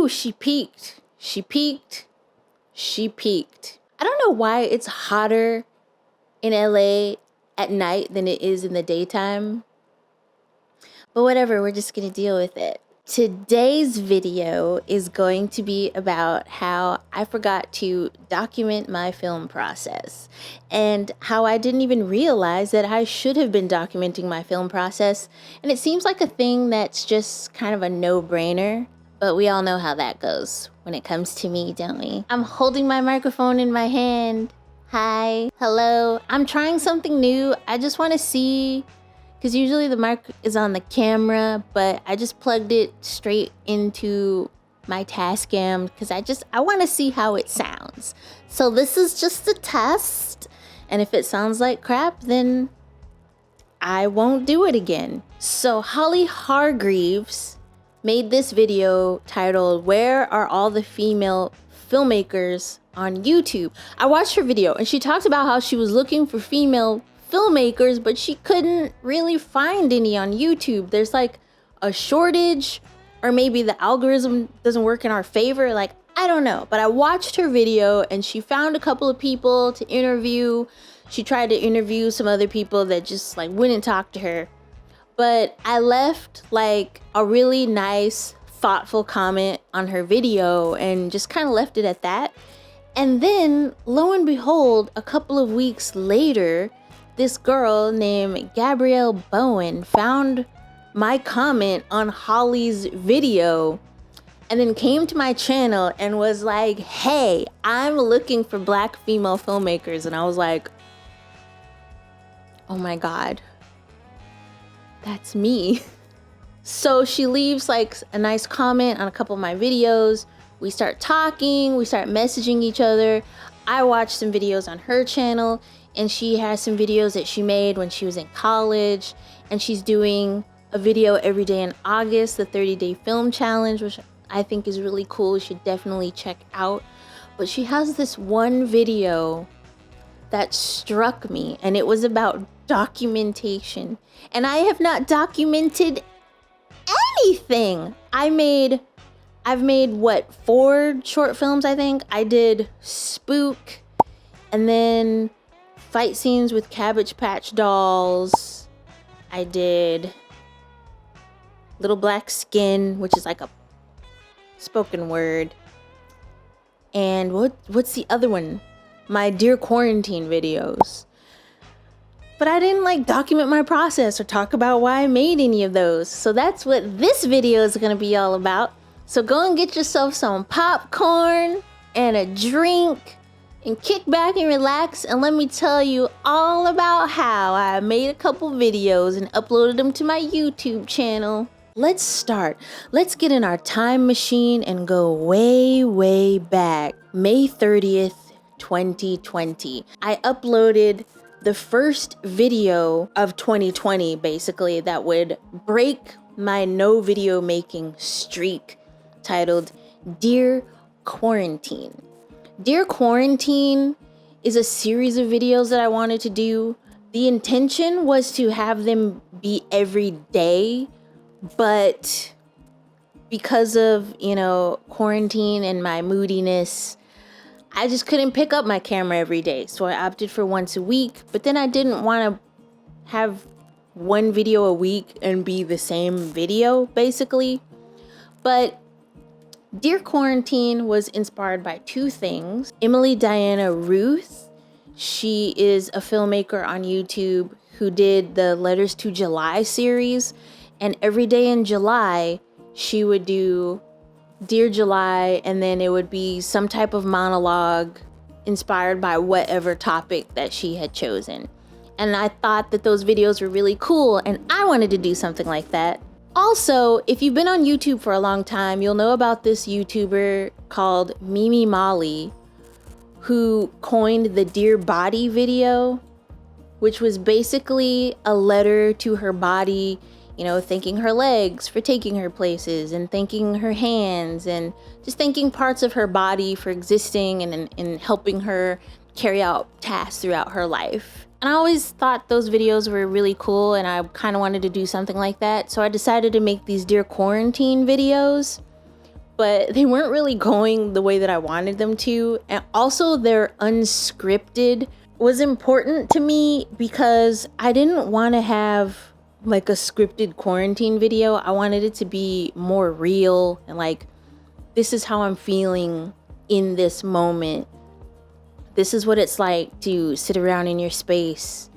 Ooh, she peaked. She peaked. She peaked. I don't know why it's hotter in LA at night than it is in the daytime. But whatever, we're just gonna deal with it. Today's video is going to be about how I forgot to document my film process and how I didn't even realize that I should have been documenting my film process. And it seems like a thing that's just kind of a no-brainer, but we all know how that goes when it comes to me, don't we? I'm holding my microphone in my hand. Hi, hello. I'm trying something new. I just want to see, because usually the mic is on the camera, but I just plugged it straight into my Tascam because I want to see how it sounds. So this is just a test, and if it sounds like crap, then I won't do it again. So Holly Hargreaves made this video titled, "Where Are All the Female Filmmakers on YouTube?" I watched her video and she talked about how she was looking for female filmmakers, but she couldn't really find any on YouTube. There's like a shortage, or maybe the algorithm doesn't work in our favor. Like, I don't know, but I watched her video and she found a couple of people to interview. She tried to interview some other people that just like wouldn't talk to her. But I left like a really nice, thoughtful comment on her video and just kind of left it at that. And then, lo and behold, a couple of weeks later, this girl named Gabrielle Bowen found my comment on Holly's video and then came to my channel and was like, "Hey, I'm looking for Black female filmmakers." And I was like, oh my God, that's me. So she leaves like a nice comment on a couple of my videos. We start talking, we start messaging each other. I watched some videos on her channel, and she has some videos that she made when she was in college, and she's doing a video every day in August, the 30-day film challenge, which I think is really cool. You should definitely check out. But she has this one video that struck me, and it was about documentation. And I have not documented anything. I've made what, 4 short films, I think. I did Spook, and then fight scenes with Cabbage Patch dolls. I did Little Black Skin, which is like a spoken word. And what's the other one? My Dear Quarantine videos. But I didn't like document my process or talk about why I made any of those. So that's what this video is gonna be all about. So go and get yourself some popcorn and a drink and kick back and relax, and let me tell you all about how I made a couple videos and uploaded them to my YouTube channel. Let's start. Let's get in our time machine and go way, way back. May 30th, 2020. I uploaded the first video of 2020, basically, that would break my no video making streak, titled Dear Quarantine. Dear Quarantine is a series of videos that I wanted to do. The intention was to have them be every day, but because of, quarantine and my moodiness, I just couldn't pick up my camera every day. So I opted for once a week, but then I didn't want to have one video a week and be the same video, basically. But Dear Quarantine was inspired by 2 things. Emily Diana Ruth, she is a filmmaker on YouTube who did the Letters to July series. And every day in July, she would do Dear July, and then it would be some type of monologue inspired by whatever topic that she had chosen. And I thought that those videos were really cool, and I wanted to do something like that. Also, if you've been on YouTube for a long time, you'll know about this YouTuber called Mimi Molly, who coined the Dear Body video, which was basically a letter to her body, thanking her legs for taking her places, and thanking her hands, and just thanking parts of her body for existing and helping her carry out tasks throughout her life. And I always thought those videos were really cool, and I kind of wanted to do something like that. So I decided to make these Dear Quarantine videos. but they weren't really going the way that I wanted them to. And also their unscripted was important to me because I didn't want to have like a scripted quarantine video. I wanted it to be more real and like, this is how I'm feeling in this moment. This is what it's like to sit around in your space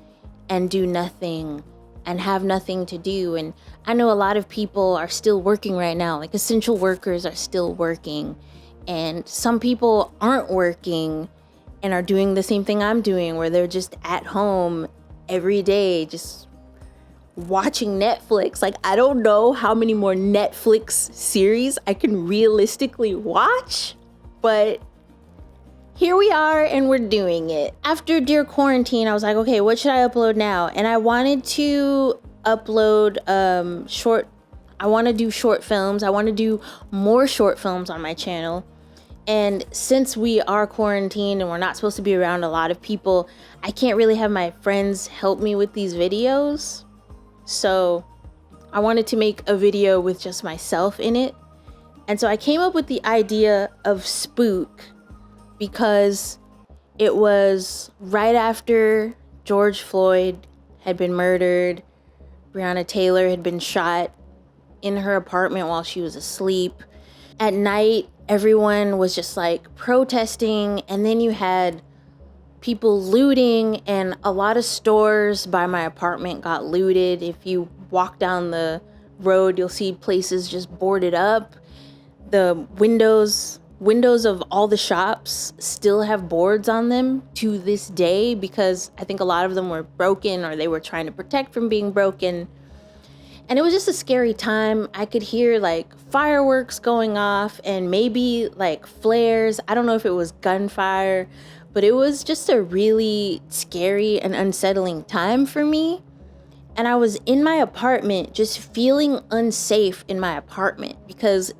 and do nothing and have nothing to do. And I know a lot of people are still working right now, like essential workers are still working, and some people aren't working and are doing the same thing I'm doing, where they're just at home every day, just watching Netflix. Like, I don't know how many more Netflix series I can realistically watch, but here we are and we're doing it. After Dear Quarantine, I was like, okay, what should I upload now? And I wanted to upload I want to do short films. I want to do more short films on my channel. And since we are quarantined and we're not supposed to be around a lot of people, I can't really have my friends help me with these videos. So I wanted to make a video with just myself in it. And so I came up with the idea of Spook because it was right after George Floyd had been murdered. Breonna Taylor had been shot in her apartment while she was asleep. At night, everyone was just like protesting, and then you had people looting, and a lot of stores by my apartment got looted. If you walk down the road, you'll see places just boarded up. The windows of all the shops still have boards on them to this day because I think a lot of them were broken or they were trying to protect from being broken. And it was just a scary time. I could hear like fireworks going off and maybe like flares. I don't know if it was gunfire, but it was just a really scary and unsettling time for me. And I was in my apartment just feeling unsafe in my apartment because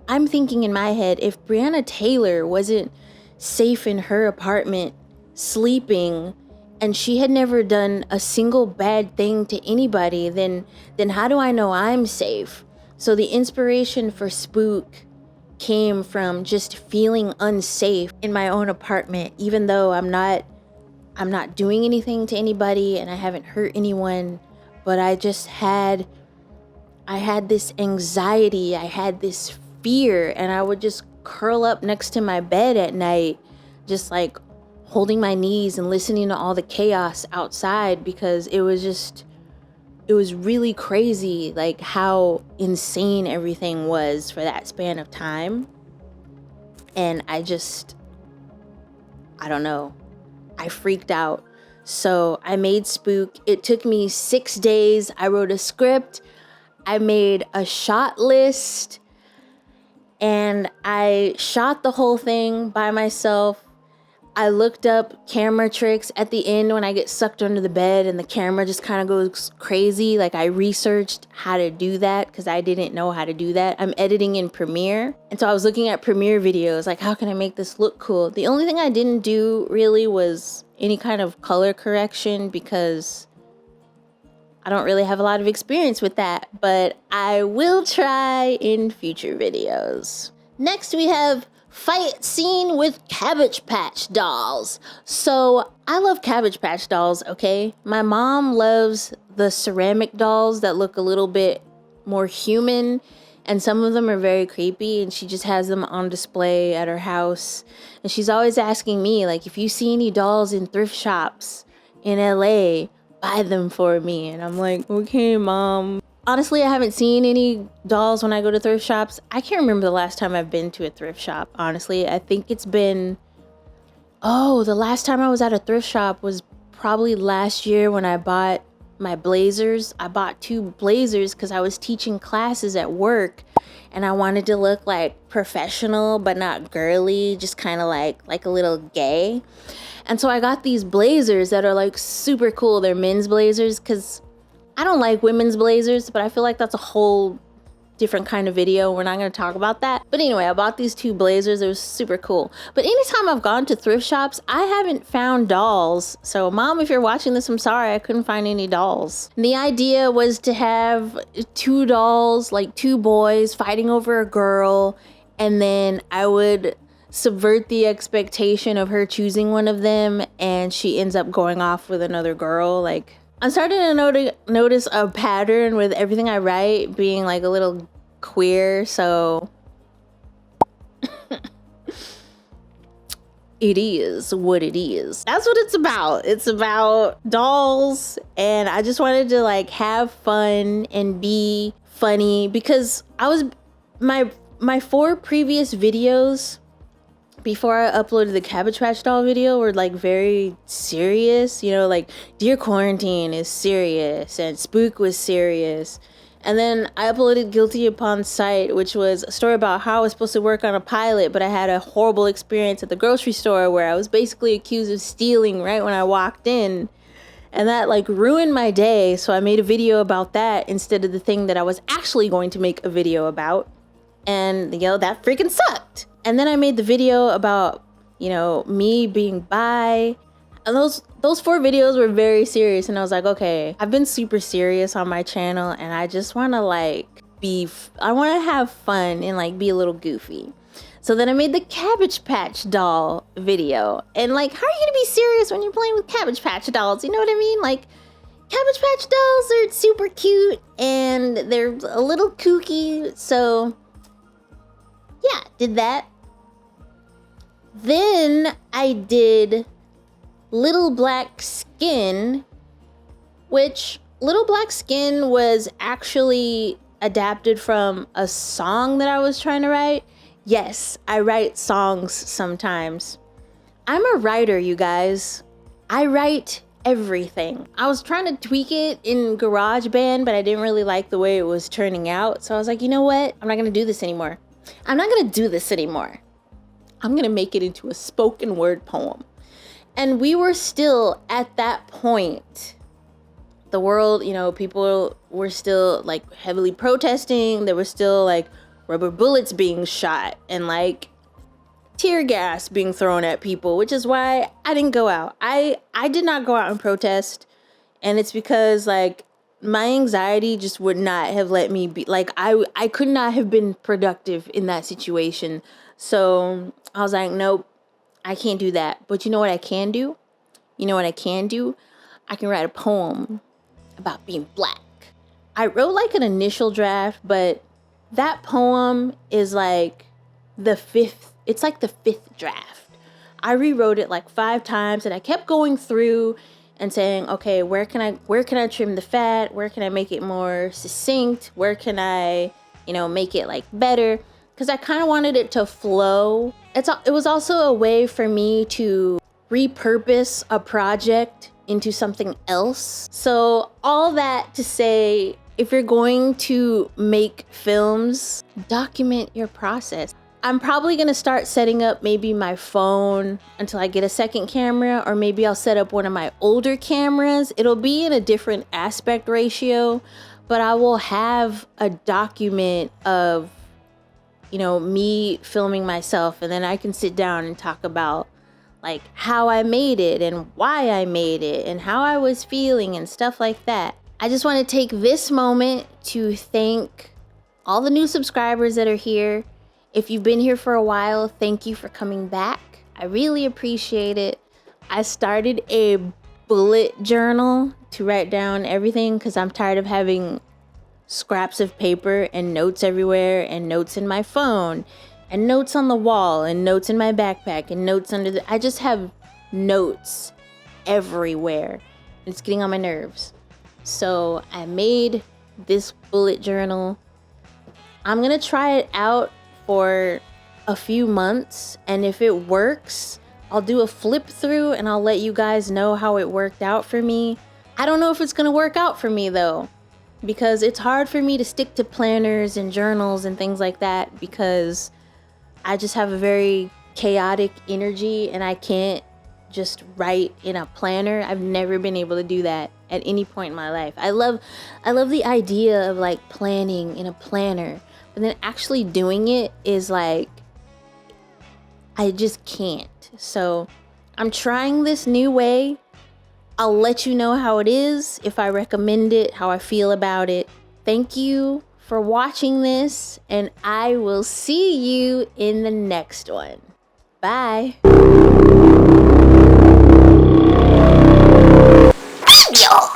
I'm thinking in my head, if Breonna Taylor wasn't safe in her apartment sleeping and she had never done a single bad thing to anybody, then how do I know I'm safe? So the inspiration for Spook came from just feeling unsafe in my own apartment, even though I'm not doing anything to anybody and I haven't hurt anyone, but I had this anxiety, I had this fear, and I would just curl up next to my bed at night, just like holding my knees and listening to all the chaos outside because it was really crazy, like how insane everything was for that span of time. And I don't know, I freaked out. So I made Spook. It took me 6 days. I wrote a script, I made a shot list, and I shot the whole thing by myself. I looked up camera tricks at the end when I get sucked under the bed and the camera just kind of goes crazy. Like, I researched how to do that because I didn't know how to do that. I'm editing in Premiere. And so I was looking at Premiere videos, like, how can I make this look cool? The only thing I didn't do really was any kind of color correction because I don't really have a lot of experience with that, but I will try in future videos. Next, we have fight scene with Cabbage Patch dolls. So I love Cabbage Patch dolls, okay? My mom loves the ceramic dolls that look a little bit more human, and some of them are very creepy, and she just has them on display at her house. And she's always asking me, like, if you see any dolls in thrift shops in LA, buy them for me. And I'm like, okay, Mom. Honestly, I haven't seen any dolls when I go to thrift shops. I can't remember the last time I've been to a thrift shop, honestly. I think it's been, the last time I was at a thrift shop was probably last year when I bought my blazers. I bought 2 blazers because I was teaching classes at work and I wanted to look like professional but not girly, just kind of like a little gay. And so I got these blazers that are like super cool. They're men's blazers because I don't like women's blazers, but I feel like that's a whole different kind of video. We're not going to talk about that. But anyway, I bought these 2 blazers. It was super cool. But anytime I've gone to thrift shops, I haven't found dolls. So Mom, if you're watching this, I'm sorry, I couldn't find any dolls. And the idea was to have 2 dolls, like 2 boys fighting over a girl. and then I would subvert the expectation of her choosing one of them, and she ends up going off with another girl. Like, I'm starting to notice a pattern with everything I write being like a little queer, so it is what it is. That's what it's about. It's about dolls, and I just wanted to like have fun and be funny, because I was my 4 previous videos before I uploaded the Cabbage Patch doll video were like very serious, you know, like Dear Quarantine is serious and Spook was serious. And then I uploaded Guilty Upon Sight, which was a story about how I was supposed to work on a pilot, but I had a horrible experience at the grocery store where I was basically accused of stealing right when I walked in. And that like ruined my day, so I made a video about that instead of the thing that I was actually going to make a video about. And, you know, that freaking sucked. And then I made the video about, you know, me being bi. And those 4 videos were very serious. And I was like, okay, I've been super serious on my channel, and I just want to like I want to have fun and like be a little goofy. So then I made the Cabbage Patch doll video. And like, how are you gonna be serious when you're playing with Cabbage Patch dolls? You know what I mean? Like, Cabbage Patch dolls are super cute and they're a little kooky. So yeah, did that. Then I did Little Black Skin, which Little Black Skin was actually adapted from a song that I was trying to write. Yes, I write songs sometimes. I'm a writer, you guys. I write everything. I was trying to tweak it in GarageBand, but I didn't really like the way it was turning out. So I was like, you know what? I'm not gonna do this anymore. I'm gonna make it into a spoken word poem. And we were still at that point. The world, you know, people were still like heavily protesting. There was still like rubber bullets being shot and like tear gas being thrown at people, which is why I didn't go out. I did not go out and protest. And it's because like my anxiety just would not have let me be, like, I could not have been productive in that situation. So I was like, nope, I can't do that. But you know what I can do? I can write a poem about being black. I wrote like an initial draft, but that poem is like it's like the 5th draft. I rewrote it like 5 times, and I kept going through and saying, okay, where can I trim the fat? Where can I make it more succinct? Where can I, make it like better? Because I kind of wanted it to flow. It was also a way for me to repurpose a project into something else. So all that to say, if you're going to make films, document your process. I'm probably gonna start setting up maybe my phone until I get a second camera, or maybe I'll set up one of my older cameras. It'll be in a different aspect ratio, but I will have a document of, me filming myself, and then I can sit down and talk about like how I made it and why I made it and how I was feeling and stuff like that. I just want to take this moment to thank all the new subscribers that are here. If you've been here for a while, thank you for coming back. I really appreciate it. I started a bullet journal to write down everything because I'm tired of having scraps of paper and notes everywhere, and notes in my phone, and notes on the wall, and notes in my backpack, and notes I just have notes everywhere. It's getting on my nerves. So I made this bullet journal. I'm gonna try it out for a few months, and if it works, I'll do a flip through and I'll let you guys know how it worked out for me. I don't know if it's gonna work out for me though, because it's hard for me to stick to planners and journals and things like that, because I just have a very chaotic energy and I can't just write in a planner. I've never been able to do that at any point in my life. I love the idea of like planning in a planner, but then actually doing it is like, I just can't. So I'm trying this new way. I'll let you know how it is, if I recommend it, how I feel about it. Thank you for watching this, and I will see you in the next one. Bye. Video.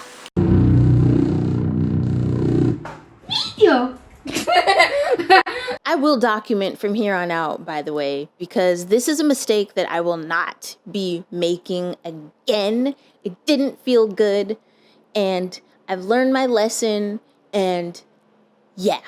I will document from here on out, by the way, because this is a mistake that I will not be making again. It didn't feel good, and I've learned my lesson, and yeah.